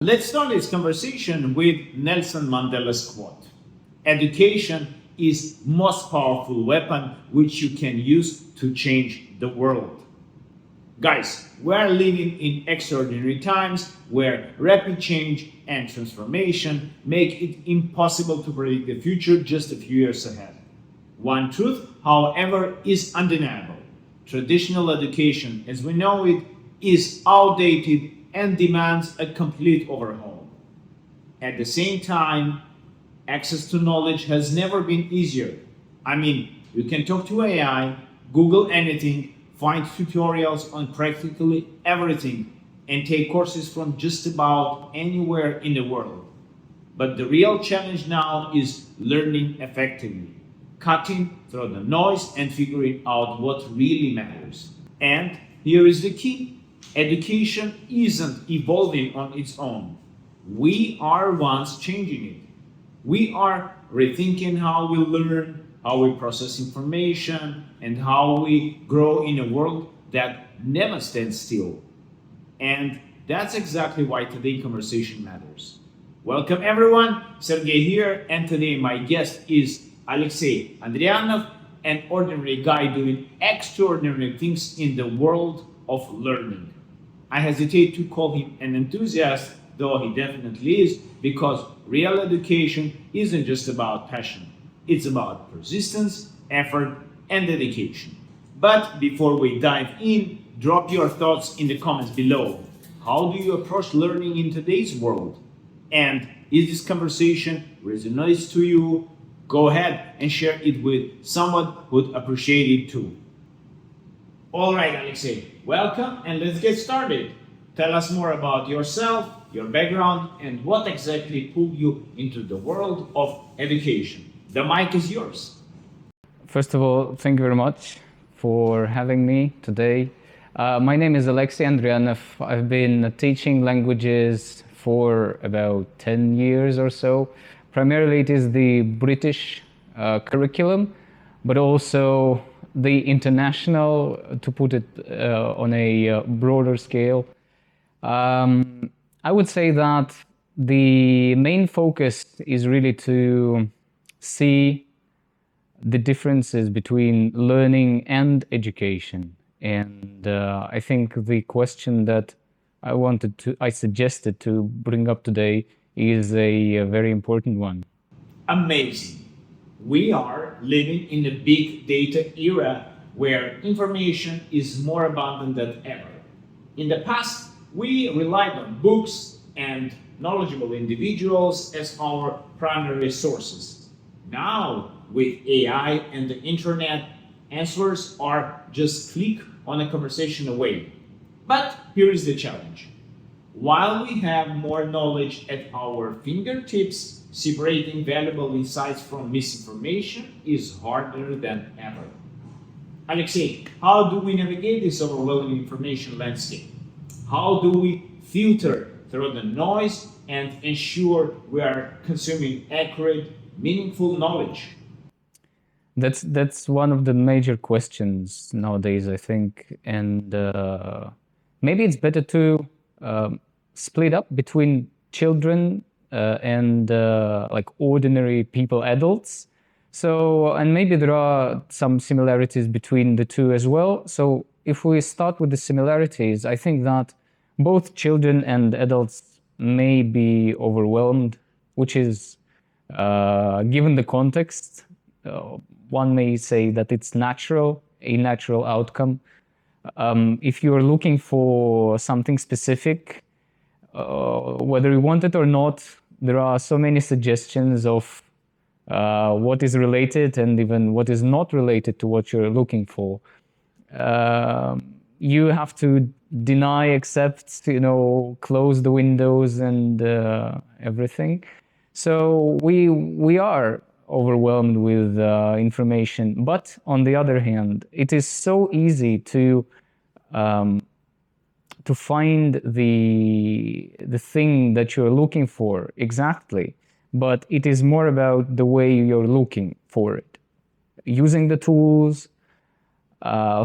Let's start this conversation with Nelson Mandela's quote. Education is most powerful weapon which you can use to change the world. Guys, we are living in extraordinary times where rapid change and transformation make it impossible to predict the future just a few years ahead. One truth, however, is undeniable. Traditional education, as we know it, is outdated and demands a complete overhaul. At the same time, access to knowledge has never been easier. I mean, you can talk to AI, Google anything, find tutorials on practically everything, and take courses from just about anywhere in the world. But the real challenge now is learning effectively, cutting through the noise and figuring out what really matters. And here is the key. Education isn't evolving on its own. We are ones changing it. We are rethinking how we learn, how we process information, and how we grow in a world that never stands still. And that's exactly why today's conversation matters. Welcome everyone, Sergey here, and today my guest is Alexey Andrianov, an ordinary guy doing extraordinary things in the world of learning. I hesitate to call him an enthusiast, though he definitely is, because real education isn't just about passion. It's about persistence, effort, and dedication. But before we dive in, drop your thoughts in the comments below. How do you approach learning in today's world? And is this conversation resonates to you? Go ahead and share it with someone who'd appreciate it too. All right, Alexey, welcome and let's get started. Tell us more about yourself, your background, and what exactly pulled you into the world of education. The mic is yours. First of all, thank you very much for having me today. My name is Alexey Andrianov. I've been teaching languages for about 10 years or so. Primarily it is the British curriculum, but also the international, to put it on a broader scale. I would say that the main focus is really to see the differences between learning and education. And I think the question that I suggested to bring up today is a very important one. Amazing. We are living in a big data era where information is more abundant than ever. In the past, we relied on books and knowledgeable individuals as our primary sources. Now, with AI and the internet, answers are just click on a conversation away. But here is the challenge. While we have more knowledge at our fingertips, separating valuable insights from misinformation is harder than ever. Alexey, how do we navigate this overwhelming information landscape? How do we filter through the noise and ensure we are consuming accurate, meaningful knowledge? That's one of the major questions nowadays, I think, and maybe it's better to split up between children and like ordinary people, adults. So, and maybe there are some similarities between the two as well. So if we start with the similarities, I think that both children and adults may be overwhelmed, which is, given the context, one may say that it's natural, a natural outcome. If you're looking for something specific, whether you want it or not, there are so many suggestions of what is related and even what is not related to what you're looking for. You have to deny, accept, close the windows and everything. So we are overwhelmed with information. But on the other hand, it is so easy to find the thing that you're looking for exactly, but it is more about the way you're looking for it. Using the tools,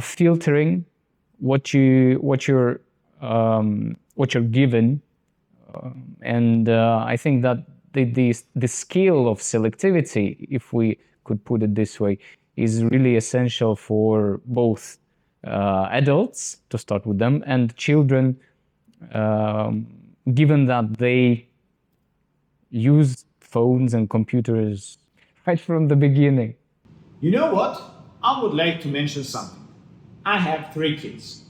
filtering what you're given, I think that the skill of selectivity, if we could put it this way, is really essential for both adults, to start with them, and children, given that they use phones and computers right from the beginning. You know what? I would like to mention something. I have 3 kids.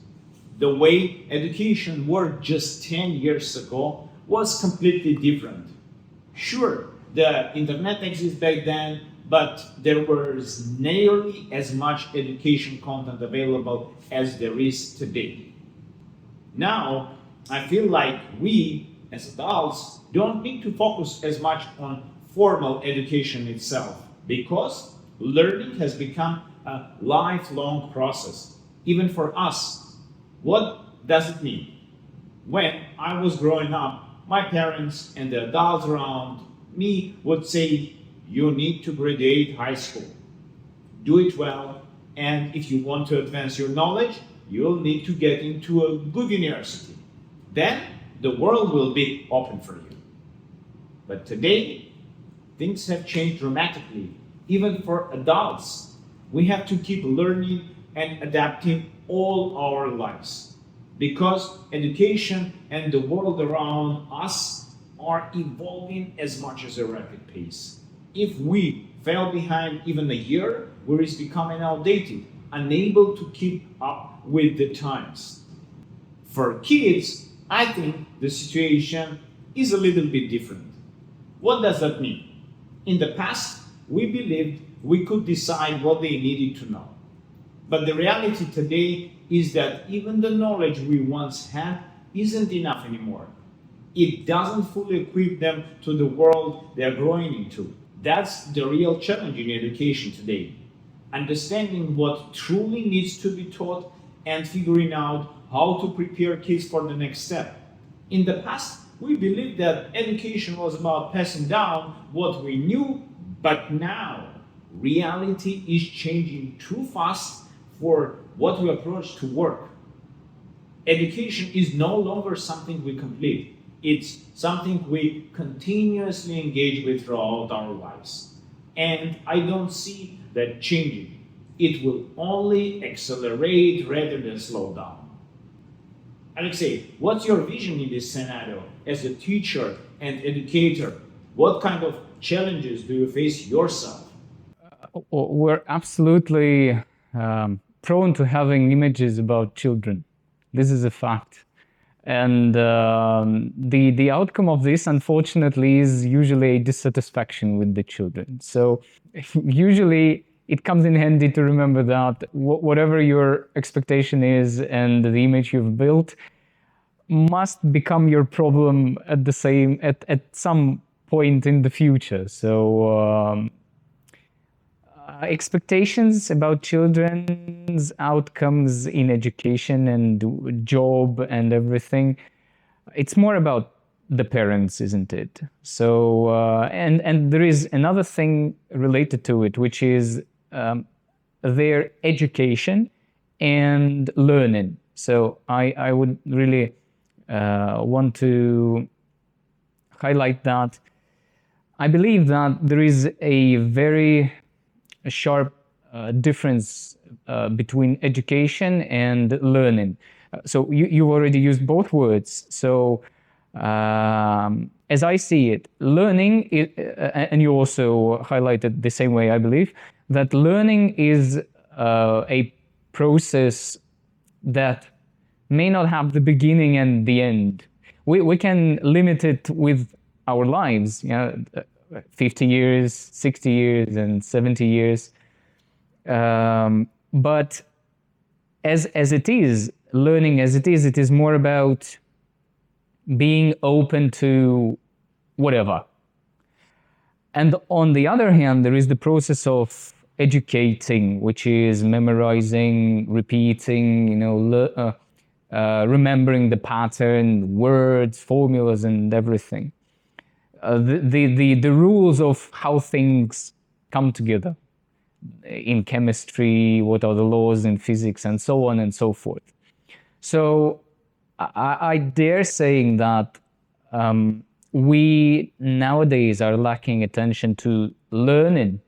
The way education worked just 10 years ago was completely different. Sure, the internet existed back then, but there was nearly as much education content available as there is today. Now, I feel like we, as adults, don't need to focus as much on formal education itself because learning has become a lifelong process, even for us. What does it mean? When I was growing up, my parents and the adults around me would say, you need to graduate high school, do it well, and if you want to advance your knowledge, you'll need to get into a good university. Then the world will be open for you. But today, things have changed dramatically, even for adults. We have to keep learning and adapting all our lives because education and the world around us are evolving as much as a rapid pace. If we fell behind even a year, we risk becoming outdated, unable to keep up with the times. For kids, I think the situation is a little bit different. What does that mean? In the past, we believed we could decide what they needed to know. But the reality today is that even the knowledge we once had isn't enough anymore. It doesn't fully equip them to the world they're growing into. That's the real challenge in education today. Understanding what truly needs to be taught and figuring out how to prepare kids for the next step. In the past, we believed that education was about passing down what we knew, but now reality is changing too fast for what we approach to work. Education is no longer something we complete. It's something we continuously engage with throughout our lives. And I don't see that changing. It will only accelerate rather than slow down. Alexey, what's your vision in this scenario as a teacher and educator? What kind of challenges do you face yourself? We're absolutely prone to having images about children. This is a fact. And the outcome of this, unfortunately, is usually a dissatisfaction with the children. So usually it comes in handy to remember that whatever your expectation is and the image you've built must become your problem at some point in the future. So expectations about children's outcomes in education and job and everything, it's more about the parents, isn't it? So and there is another thing related to it, which is their education and learning. So I would really want to highlight that I believe that there is a very sharp difference between education and learning. So you already used both words. So as I see it, learning, and you also highlighted the same way, I believe, that learning is a process that may not have the beginning and the end. We can limit it with our lives, 50 years, 60 years, and 70 years. But as it is, learning as it is more about being open to whatever. And on the other hand, there is the process of educating, which is memorizing, repeating, remembering the pattern, words, formulas, and everything. The rules of how things come together in chemistry, what are the laws in physics, and so on and so forth. So I dare saying that we nowadays are lacking attention to learning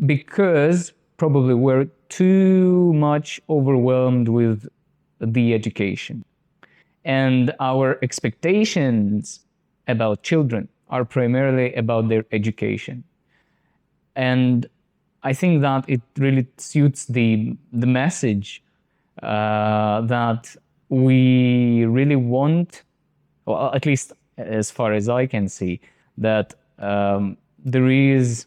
because probably we're too much overwhelmed with the education. And our expectations about children are primarily about their education. And I think that it really suits the message that we really want, well, at least as far as I can see, that there is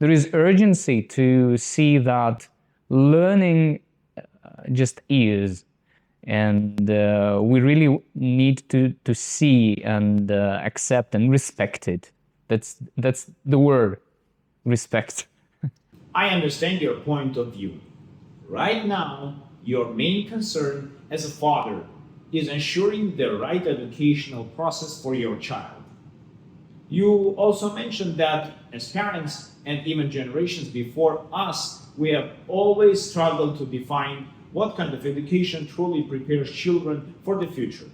urgency to see that learning just is, and we really need to see and accept and respect it. That's the word, respect. I understand your point of view. Right now, your main concern as a father is ensuring the right educational process for your child. You also mentioned that as parents and even generations before us, we have always struggled to define what kind of education truly prepares children for the future.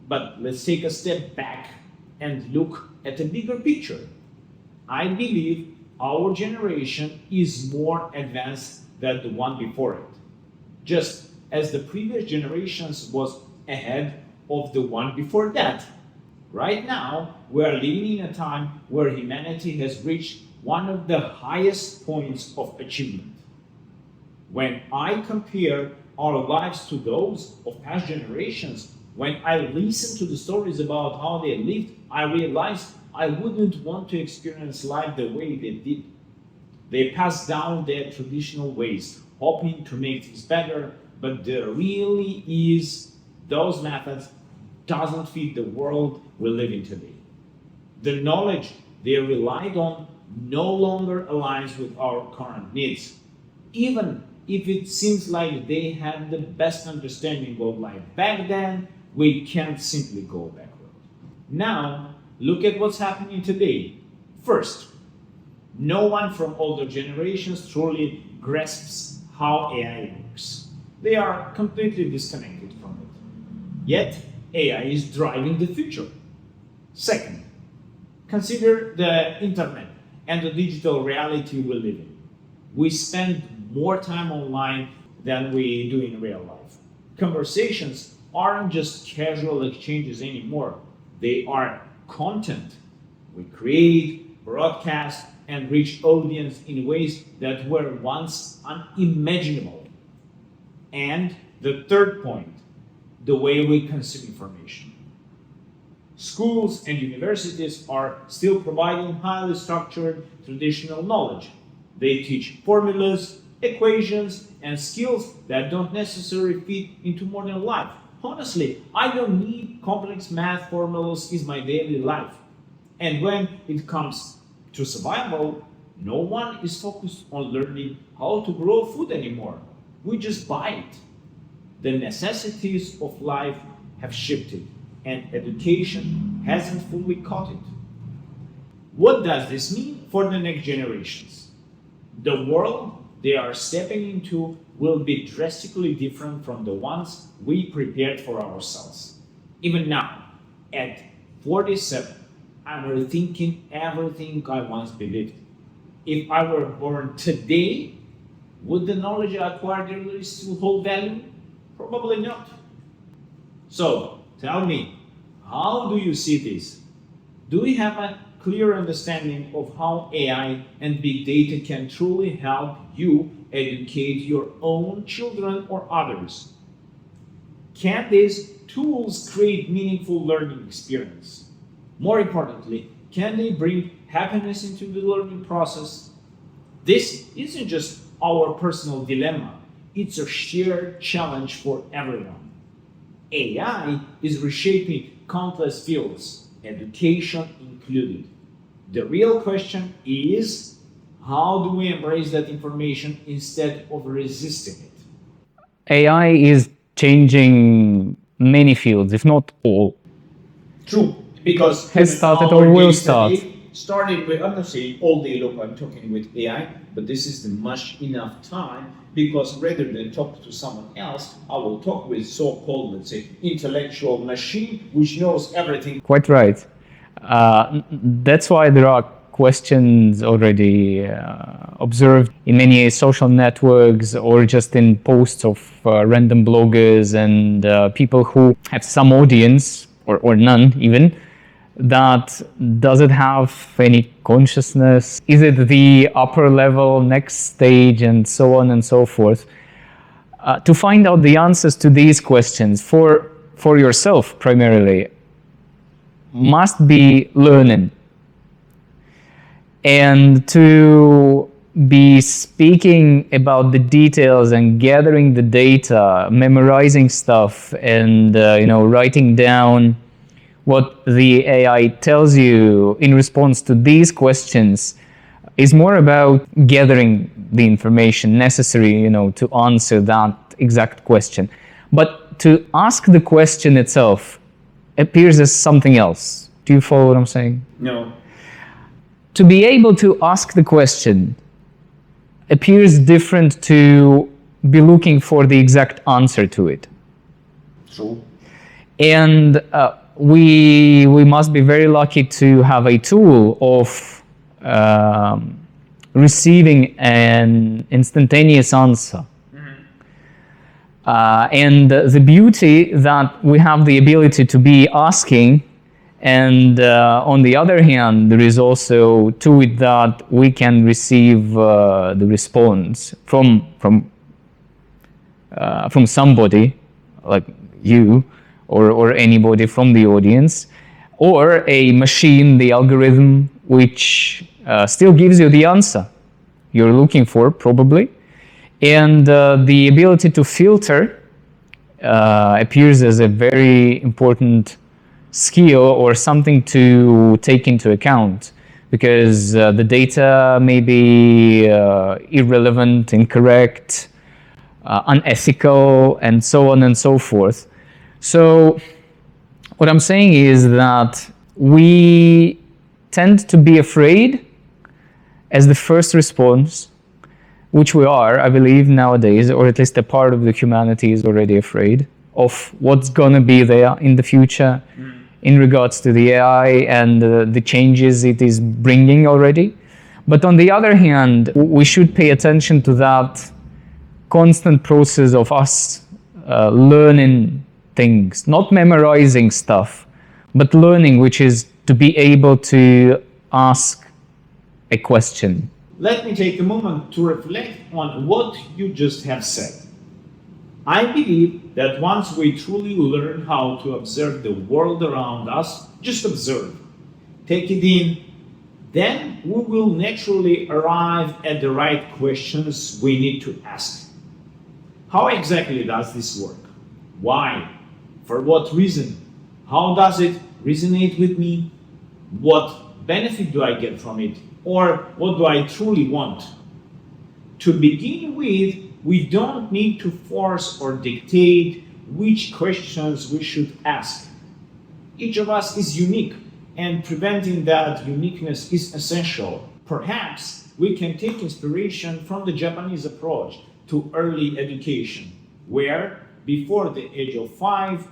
But let's take a step back and look at the bigger picture. I believe our generation is more advanced than the one before it, just as the previous generations was ahead of the one before that. Right now, we are living in a time where humanity has reached one of the highest points of achievement. When I compare our lives to those of past generations, when I listen to the stories about how they lived, I realized I wouldn't want to experience life the way they did. They passed down their traditional ways, hoping to make things better, but there really is those methods doesn't fit the world we live in today. The knowledge they relied on no longer aligns with our current needs, even if it seems like they had the best understanding of life back then. We can't simply go backward. Now, look at what's happening today. First, no one from older generations truly grasps how AI works. They are completely disconnected from it. Yet, AI is driving the future. Second, consider the internet and the digital reality we live in. We spend more time online than we do in real life. Conversations aren't just casual exchanges anymore, they are content. We create, broadcast, and reach audience in ways that were once unimaginable. And the third point, the way we consume information. Schools and universities are still providing highly structured traditional knowledge. They teach formulas, equations, and skills that don't necessarily fit into modern life. Honestly, I don't need complex math formulas in my daily life. And when it comes to survival, no one is focused on learning how to grow food anymore. We just buy it. The necessities of life have shifted, and education hasn't fully caught it. What does this mean for the next generations? The world they are stepping into will be drastically different from the ones we prepared for ourselves. Even now, at 47, I'm rethinking everything I once believed. If I were born today, would the knowledge I acquired earlier still hold value? Probably not. So, tell me, how do you see this? Do we have a clear understanding of how AI and big data can truly help you educate your own children or others? Can these tools create meaningful learning experience? More importantly, can they bring happiness into the learning process? This isn't just our personal dilemma, it's a shared challenge for everyone. AI is reshaping countless fields, education included. The real question is, how do we embrace that information instead of resisting it? AI is changing many fields, if not all. True, because Has given started our or will day start. today, started with, I'm not saying all day long I'm talking with AI, but this is the much enough time, because rather than talk to someone else, I will talk with so-called, let's say, intellectual machine, which knows everything. Quite right. That's why there are questions already observed in many social networks or just in posts of random bloggers and people who have some audience or none even, that doesn't have any consciousness. Is it the upper level, next stage, and so on and so forth? To find out the answers to these questions for yourself primarily must be learning. And to be speaking about the details and gathering the data, memorizing stuff, and writing down what the AI tells you in response to these questions is more about gathering the information necessary, to answer that exact question. But to ask the question itself appears as something else. Do you follow what I'm saying? No. To be able to ask the question appears different to be looking for the exact answer to it. True. And we must be very lucky to have a tool of receiving an instantaneous answer. And the beauty that we have the ability to be asking, and on the other hand, there is also to it that we can receive the response from somebody like you or anybody from the audience, or a machine, the algorithm, which still gives you the answer you're looking for, probably. And the ability to filter appears as a very important skill or something to take into account, because the data may be irrelevant, incorrect, unethical, and so on and so forth. So what I'm saying is that we tend to be afraid as the first response, which we are, I believe, nowadays, or at least a part of the humanity is already afraid of what's going to be there in the future in regards to the AI and the changes it is bringing already. But on the other hand, we should pay attention to that constant process of us learning things, not memorizing stuff, but learning, which is to be able to ask a question. Let me take a moment to reflect on what you just have said. I believe that once we truly learn how to observe the world around us, just observe, take it in, then we will naturally arrive at the right questions we need to ask. How exactly does this work? Why? For what reason? How does it resonate with me? What benefit do I get from it? Or what do I truly want? To begin with, we don't need to force or dictate which questions we should ask. Each of us is unique, and preventing that uniqueness is essential. Perhaps we can take inspiration from the Japanese approach to early education, where before the age of 5,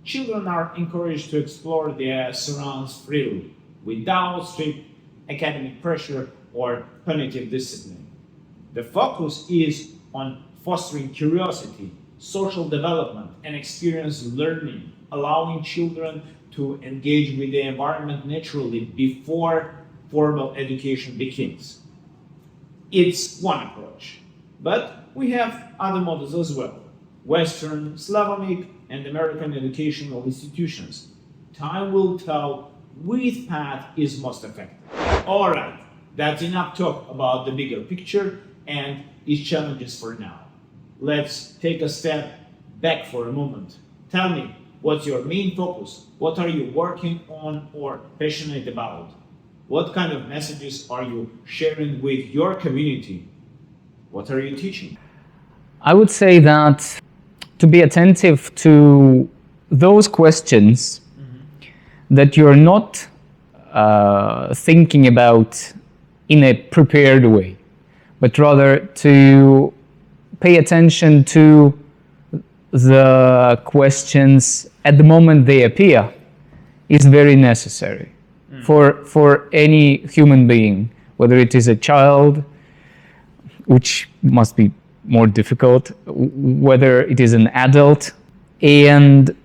children are encouraged to explore their surroundings freely, without strict academic pressure or punitive discipline. The focus is on fostering curiosity, social development, and experience learning, allowing children to engage with the environment naturally before formal education begins. It's one approach, but we have other models as well. Western, Slavonic, and American educational institutions. Time will tell which path is most effective. All right, that's enough talk about the bigger picture and its challenges for now. Let's take a step back for a moment. Tell me, what's your main focus? What are you working on or passionate about? What kind of messages are you sharing with your community? What are you teaching? I would say that to be attentive to those questions that you're not thinking about in a prepared way, but rather to pay attention to the questions at the moment they appear is very necessary for any human being, whether it is a child, which must be more difficult, whether it is an adult, and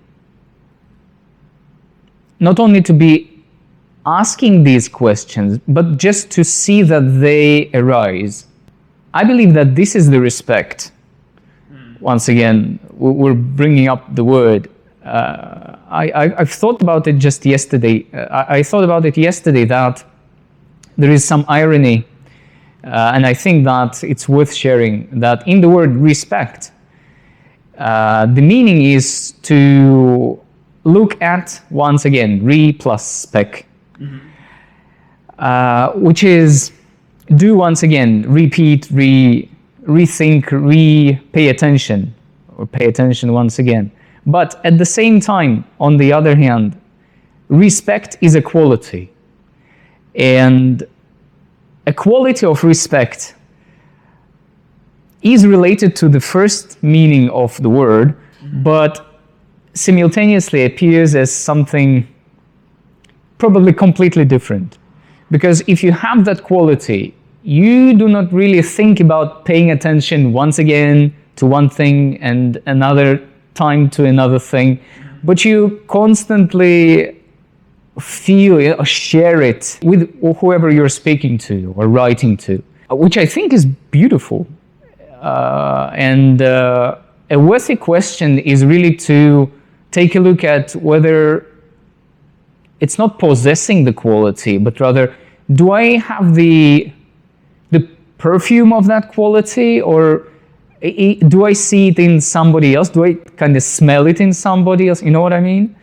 not only to be asking these questions, but just to see that they arise. I believe that this is the respect. Once again, we're bringing up the word. I've thought about it just yesterday. I thought about it yesterday that there is some irony, and I think that it's worth sharing, that in the word respect, the meaning is to look at, once again, re plus spec, which is do once again, repeat, rethink, pay attention, or pay attention once again. But at the same time, on the other hand, respect is a quality. And a quality of respect is related to the first meaning of the word, but simultaneously appears as something probably completely different. Because if you have that quality, you do not really think about paying attention once again to one thing and another time to another thing, but you constantly feel it or share it with whoever you're speaking to or writing to, which I think is beautiful. And a worthy question is really to take a look at whether it's not possessing the quality, but rather, do I have the perfume of that quality, or do I see it in somebody else? Do I kind of smell it in somebody else? You know what I mean?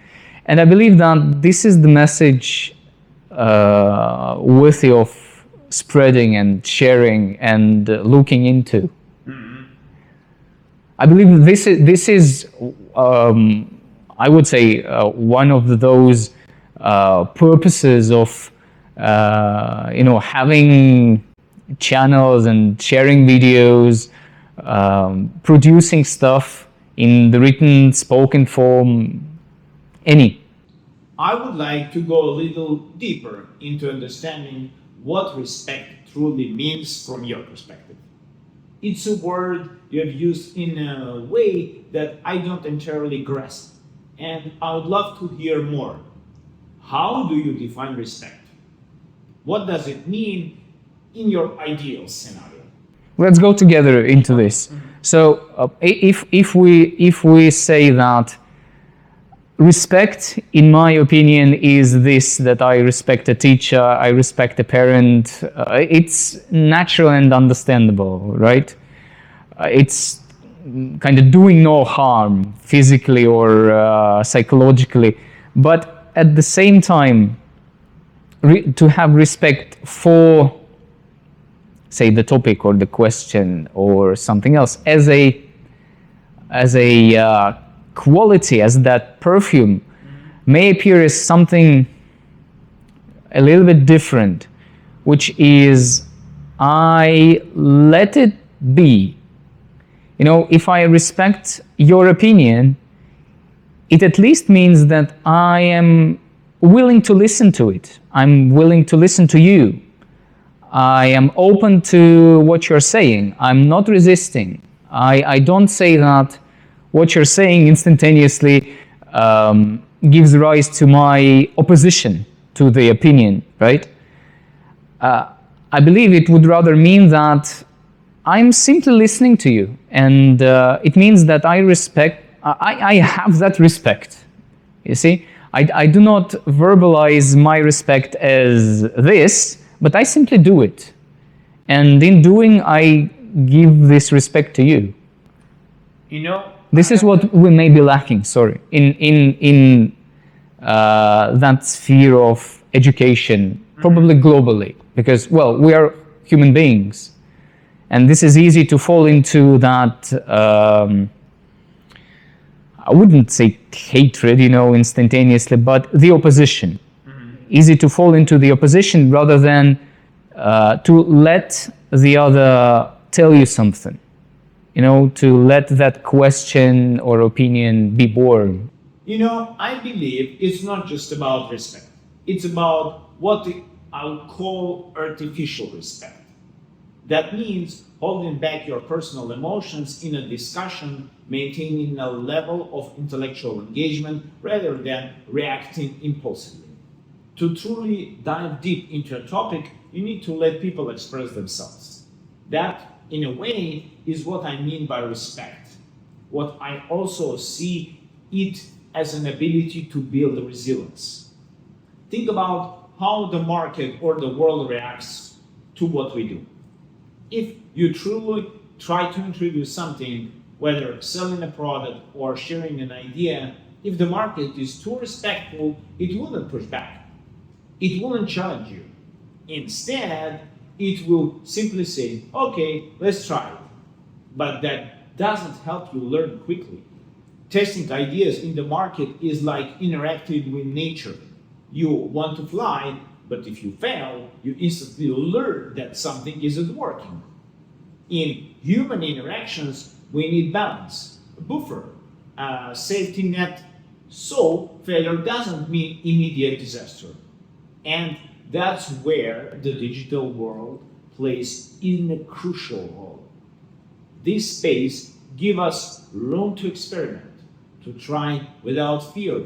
And I believe that this is the message worthy of spreading and sharing and looking into. I believe this is I would say one of those purposes of having channels and sharing videos, producing stuff in the written, spoken form, any. I would like to go a little deeper into understanding what respect truly means from your perspective. It's a word you have used in a way that I don't entirely grasp, and I would love to hear more. How do you define respect? What does it mean in your ideal scenario? Let's go together into this. So if we say that respect, in my opinion, is this, that I respect a teacher, I respect a parent, it's natural and understandable, right? It's kind of doing no harm physically or psychologically, but at the same time, to have respect for, say, the topic or the question or something else as a quality, as that perfume, may appear as something a little bit different, which is I let it be. If I respect your opinion, it at least means that I am willing to listen to it. I'm willing to listen to you. I am open to what you're saying. I'm not resisting. I don't say that what you're saying instantaneously gives rise to my opposition to the opinion, right? I believe it would rather mean that I'm simply listening to you, and it means that I have that respect. You see, I do not verbalize my respect as this, but I simply do it. And in doing, I give this respect to you. This is what we may be lacking, in that sphere of education, probably globally, because, well, we are human beings. And this is easy to fall into that, I wouldn't say hatred, instantaneously, but the opposition. easy to fall into the opposition rather than to let the other tell you something. To let that question or opinion be born. I believe it's not just about respect. It's about what I'll call artificial respect. That means holding back your personal emotions in a discussion, maintaining a level of intellectual engagement rather than reacting impulsively. To truly dive deep into a topic, you need to let people express themselves. That, in a way, is what I mean by respect. What I also see it as an ability to build resilience. Think about how the market or the world reacts to what we do. If you truly try to introduce something, whether selling a product or sharing an idea, if the market is too respectful, it wouldn't push back. It wouldn't challenge you. Instead, it will simply say, okay, let's try it. But that doesn't help you learn quickly. Testing ideas in the market is like interacting with nature. You want to fly, but if you fail, you instantly learn that something isn't working. In human interactions, we need balance, a buffer, a safety net, so failure doesn't mean immediate disaster. And that's where the digital world plays in a crucial role. This space gives us room to experiment, to try without fear.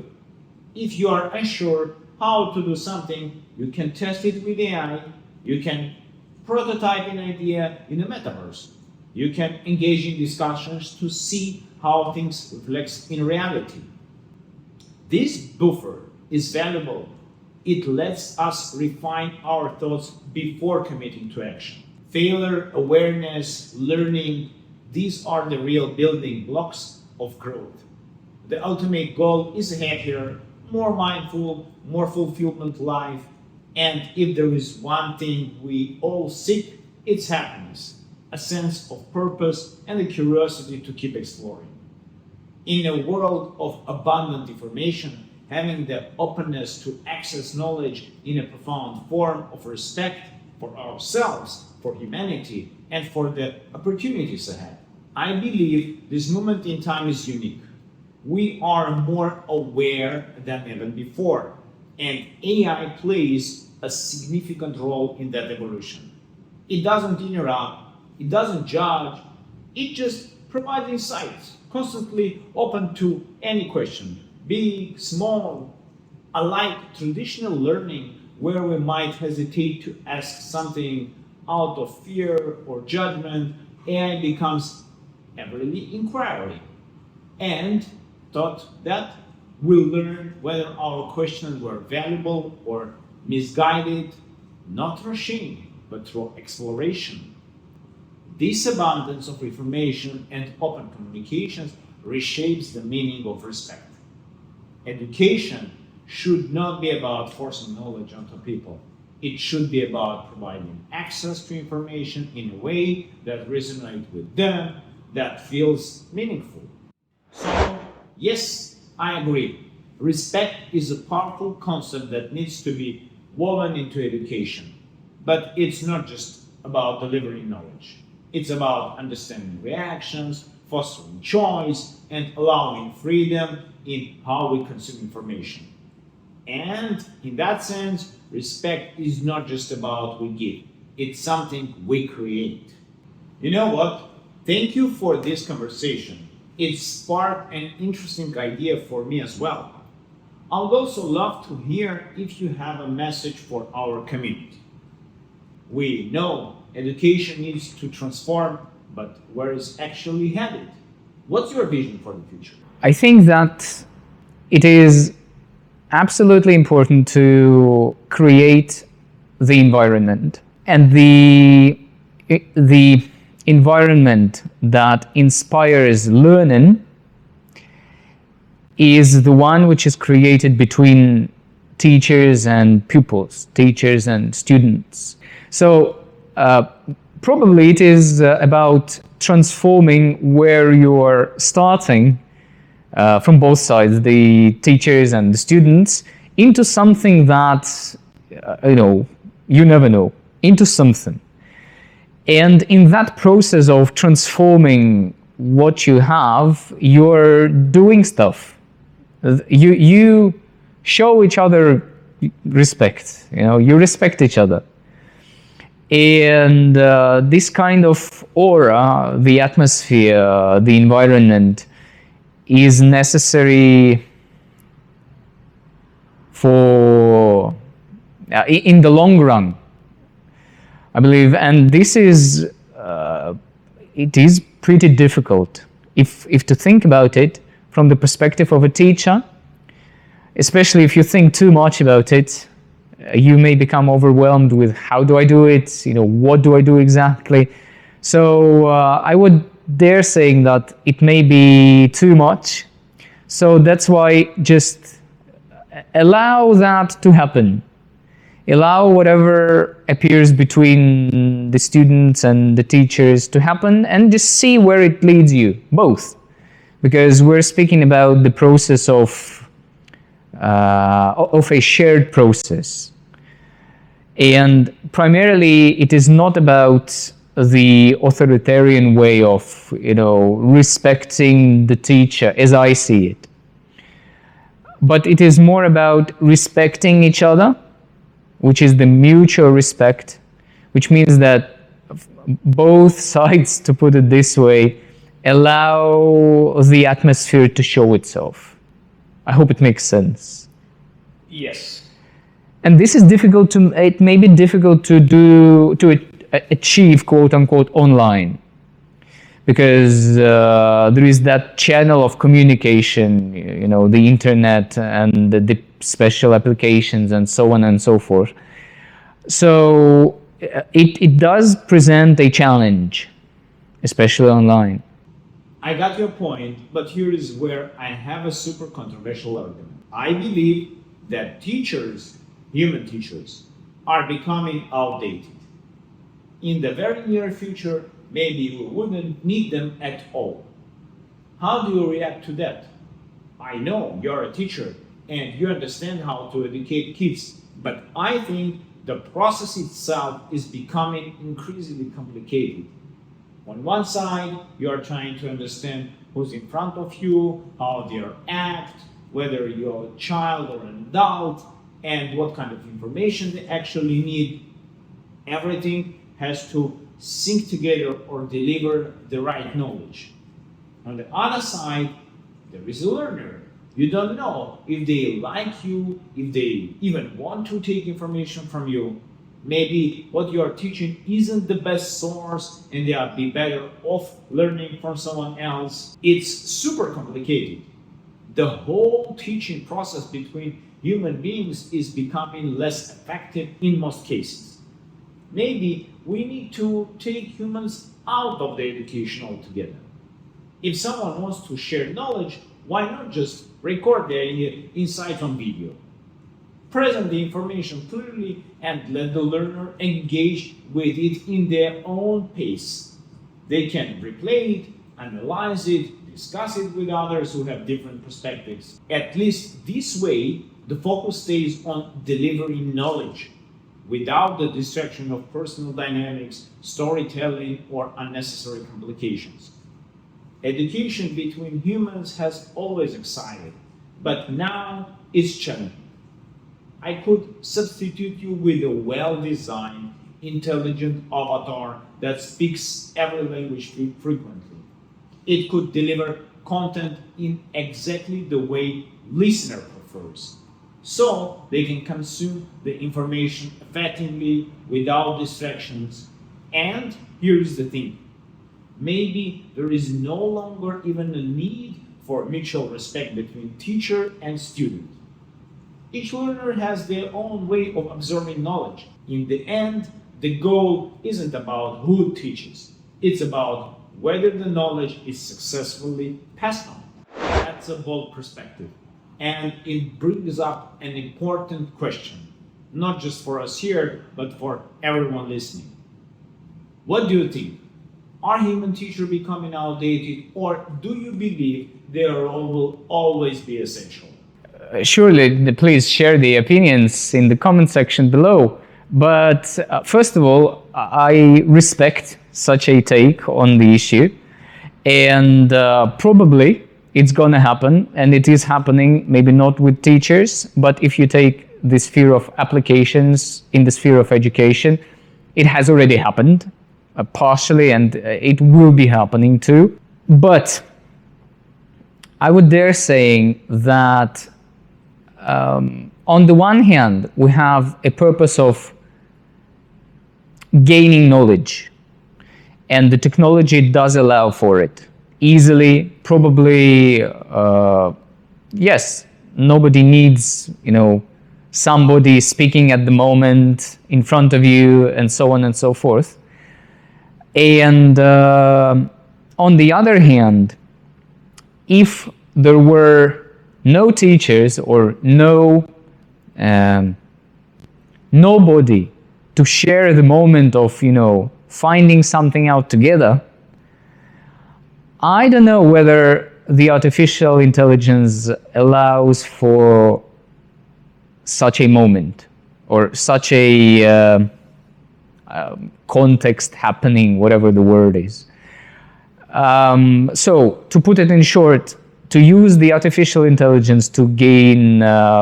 If you are unsure how to do something, you can test it with AI, you can prototype an idea in the metaverse, you can engage in discussions to see how things reflect in reality. This buffer is valuable. It lets us refine our thoughts before committing to action. Failure, awareness, learning, these are the real building blocks of growth. The ultimate goal is a happier, more mindful, more fulfillment life. And if there is one thing we all seek, it's happiness, a sense of purpose, and a curiosity to keep exploring. In a world of abundant information, having the openness to access knowledge in a profound form of respect for ourselves, for humanity, and for the opportunities ahead. I believe this moment in time is unique. We are more aware than ever before, and AI plays a significant role in that evolution. It doesn't interrupt, it doesn't judge, it just provides insights, constantly open to any question, big, small, unlike traditional learning where we might hesitate to ask something out of fear or judgment. AI becomes every inquiry, and thought that we'll learn whether our questions were valuable or misguided, not through shame, but through exploration. This abundance of information and open communications reshapes the meaning of respect. Education should not be about forcing knowledge onto people. It should be about providing access to information in a way that resonates with them, that feels meaningful. So, yes, I agree. Respect is a powerful concept that needs to be woven into education. But it's not just about delivering knowledge. It's about understanding reactions, fostering choice, and allowing freedom in how we consume information. And in that sense, respect is not just about we give. It's something we create. You know what? Thank you for this conversation. It sparked an interesting idea for me as well. I would also love to hear if you have a message for our community. We know education needs to transform, but where is actually headed? What's your vision for the future? I think that it is absolutely important to create the environment, and the environment that inspires learning is the one which is created between teachers and pupils, teachers and students. So probably it is about transforming where you're starting from both sides, the teachers and the students, into something that, you never know, into something. And in that process of transforming what you have, you're doing stuff. You show each other respect. You respect each other. And this kind of aura, the atmosphere, the environment, is necessary for in the long run, I believe. And this is it is pretty difficult if to think about it from the perspective of a teacher, especially if you think too much about it. You may become overwhelmed with how do I do it, what do I do exactly. So I would dare saying that it may be too much. So that's why just allow that to happen. Allow whatever appears between the students and the teachers to happen, and just see where it leads you, both. Because we're speaking about the process of a shared process. And primarily, it is not about the authoritarian way of, respecting the teacher as I see it. But it is more about respecting each other, which is the mutual respect, which means that both sides, to put it this way, allow the atmosphere to show itself. I hope it makes sense. Yes. And this is difficult it may be difficult to achieve, quote unquote, online. Because there is that channel of communication, the internet and the special applications and so on and so forth. So it does present a challenge, especially online. I got your point, but here is where I have a super controversial argument. I believe that teachers, human teachers, are becoming outdated. In the very near future, maybe we wouldn't need them at all. How do you react to that? I know you're a teacher and you understand how to educate kids, but I think the process itself is becoming increasingly complicated. On one side, you are trying to understand who's in front of you, how they act, whether you're a child or an adult, and what kind of information they actually need. Everything has to sync together or deliver the right knowledge. On the other side, there is a learner. You don't know if they like you, if they even want to take information from you. Maybe what you are teaching isn't the best source and they would be better off learning from someone else. It's super complicated. The whole teaching process between human beings is becoming less effective in most cases. Maybe we need to take humans out of the education altogether. If someone wants to share knowledge, why not just record their insights on video? Present the information clearly and let the learner engage with it in their own pace. They can replay it, analyze it, discuss it with others who have different perspectives. At least this way, the focus stays on delivering knowledge without the distraction of personal dynamics, storytelling, or unnecessary complications. Education between humans has always excited, but now it's challenging. I could substitute you with a well-designed, intelligent avatar that speaks every language frequently. It could deliver content in exactly the way listener prefers, so they can consume the information effectively without distractions. And here is the thing. Maybe there is no longer even a need for mutual respect between teacher and student. Each learner has their own way of absorbing knowledge. In the end, the goal isn't about who teaches. It's about whether the knowledge is successfully passed on. That's a bold perspective. And it brings up an important question, not just for us here, but for everyone listening. What do you think? Are human teachers becoming outdated, or do you believe their role will always be essential? surely please share the opinions in the comment section below. But first of all, I respect such a take on the issue, and probably it's going to happen, and it is happening, maybe not with teachers, but if you take the sphere of applications in the sphere of education, it has already happened partially, and it will be happening too. But I would dare saying that on the one hand, we have a purpose of gaining knowledge, and the technology does allow for it easily. Probably, yes, nobody needs, somebody speaking at the moment in front of you, and so on and so forth. And on the other hand, if there were no teachers or nobody to share the moment of, finding something out together, I don't know whether the artificial intelligence allows for such a moment or such a context happening, whatever the word is. So, to put it in short, to use the artificial intelligence to gain,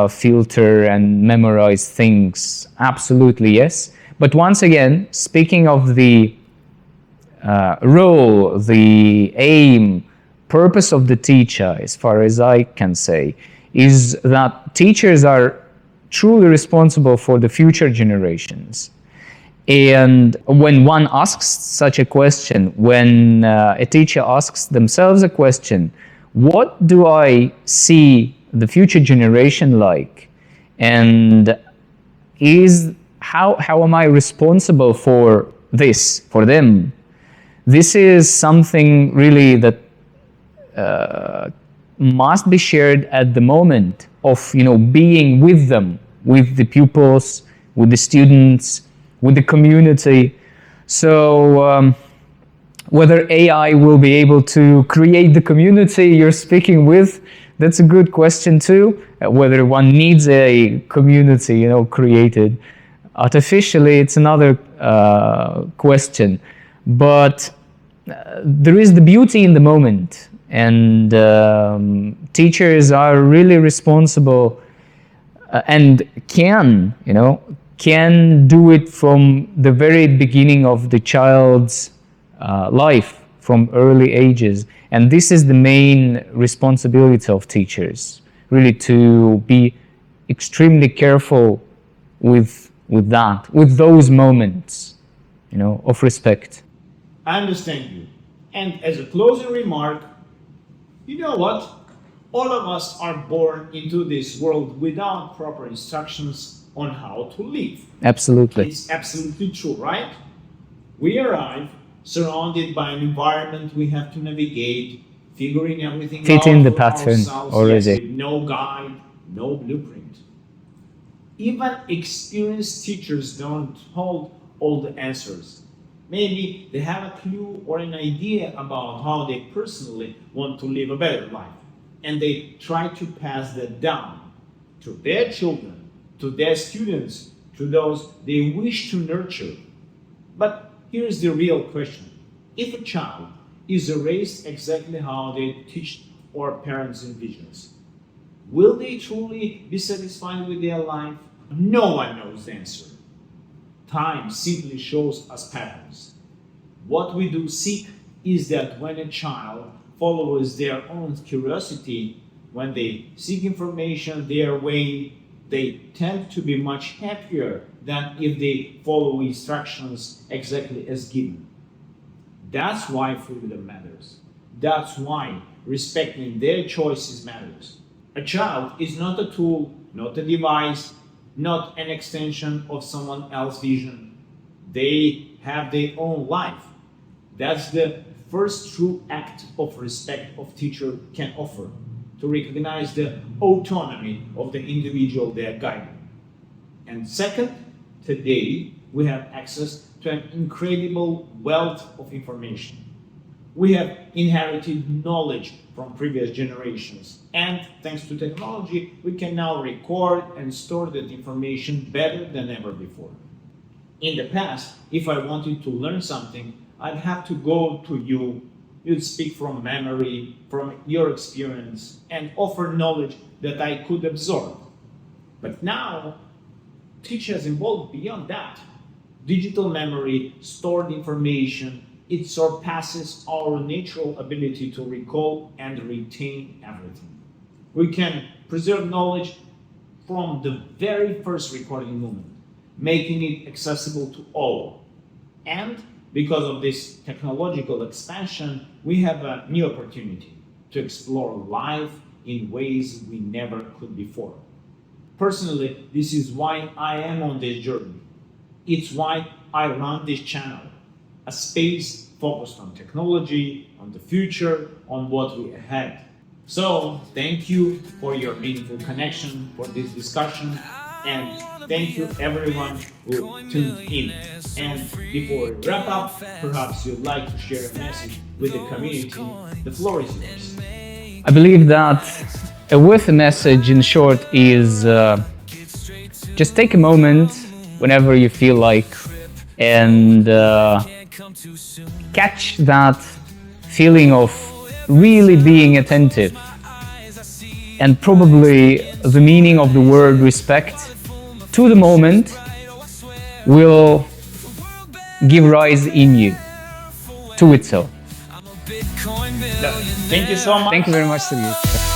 filter and memorize things, absolutely yes. But once again, speaking of the role, the aim, purpose of the teacher, as far as I can say, is that teachers are truly responsible for the future generations. And when one asks such a question, when a teacher asks themselves a question, what do I see the future generation like? And how am I responsible for this, for them? This is something really that must be shared at the moment of, being with them, with the pupils, with the students, with the community. So whether AI will be able to create the community you're speaking with, that's a good question too. Whether one needs a community, created artificially, it's another question. But there is the beauty in the moment, and teachers are really responsible and can do it from the very beginning of the child's life, from early ages. And this is the main responsibility of teachers, really, to be extremely careful with that, with those moments, of respect. I understand you. And as a closing remark, you know what? All of us are born into this world without proper instructions on how to live. Absolutely. It's absolutely true, right? We arrive surrounded by an environment we have to navigate, figuring everything Fit out in the for pattern ourselves, already. yes, with no guide, no blueprint. Even experienced teachers don't hold all the answers. Maybe they have a clue or an idea about how they personally want to live a better life, and they try to pass that down to their children, to their students, to those they wish to nurture. But here's the real question. If a child is raised exactly how they teach or parents envisions, will they truly be satisfied with their life? No one knows the answer. Time simply shows us patterns. What we do seek is that when a child follows their own curiosity, when they seek information their way, they tend to be much happier than if they follow instructions exactly as given. That's why freedom matters. That's why respecting their choices matters. A child is not a tool, not a device, not an extension of someone else's vision. They have their own life. That's the first true act of respect of teacher can offer, to recognize the autonomy of the individual they are guiding. And second, today we have access to an incredible wealth of information. We have inherited knowledge from previous generations, and thanks to technology, we can now record and store that information better than ever before. In the past, if I wanted to learn something, I'd have to go to you. You'd speak from memory, from your experience, and offer knowledge that I could absorb. But now, teach has evolved beyond that. Digital memory, stored information, it surpasses our natural ability to recall and retain everything. We can preserve knowledge from the very first recording moment, making it accessible to all. And because of this technological expansion, we have a new opportunity to explore life in ways we never could before. Personally, this is why I am on this journey. It's why I run this channel, a space focused on technology, on the future, on what we ahead. So, thank you for your meaningful connection for this discussion, and thank you everyone who tuned in. And before we wrap up, perhaps you'd like to share a message with the community. The floor is yours. I believe that a worthy message, in short, is just take a moment whenever you feel like and catch that feeling of really being attentive, and probably the meaning of the word respect to the moment will give rise in you to itself. Thank you so much. Thank you very much, Sergey.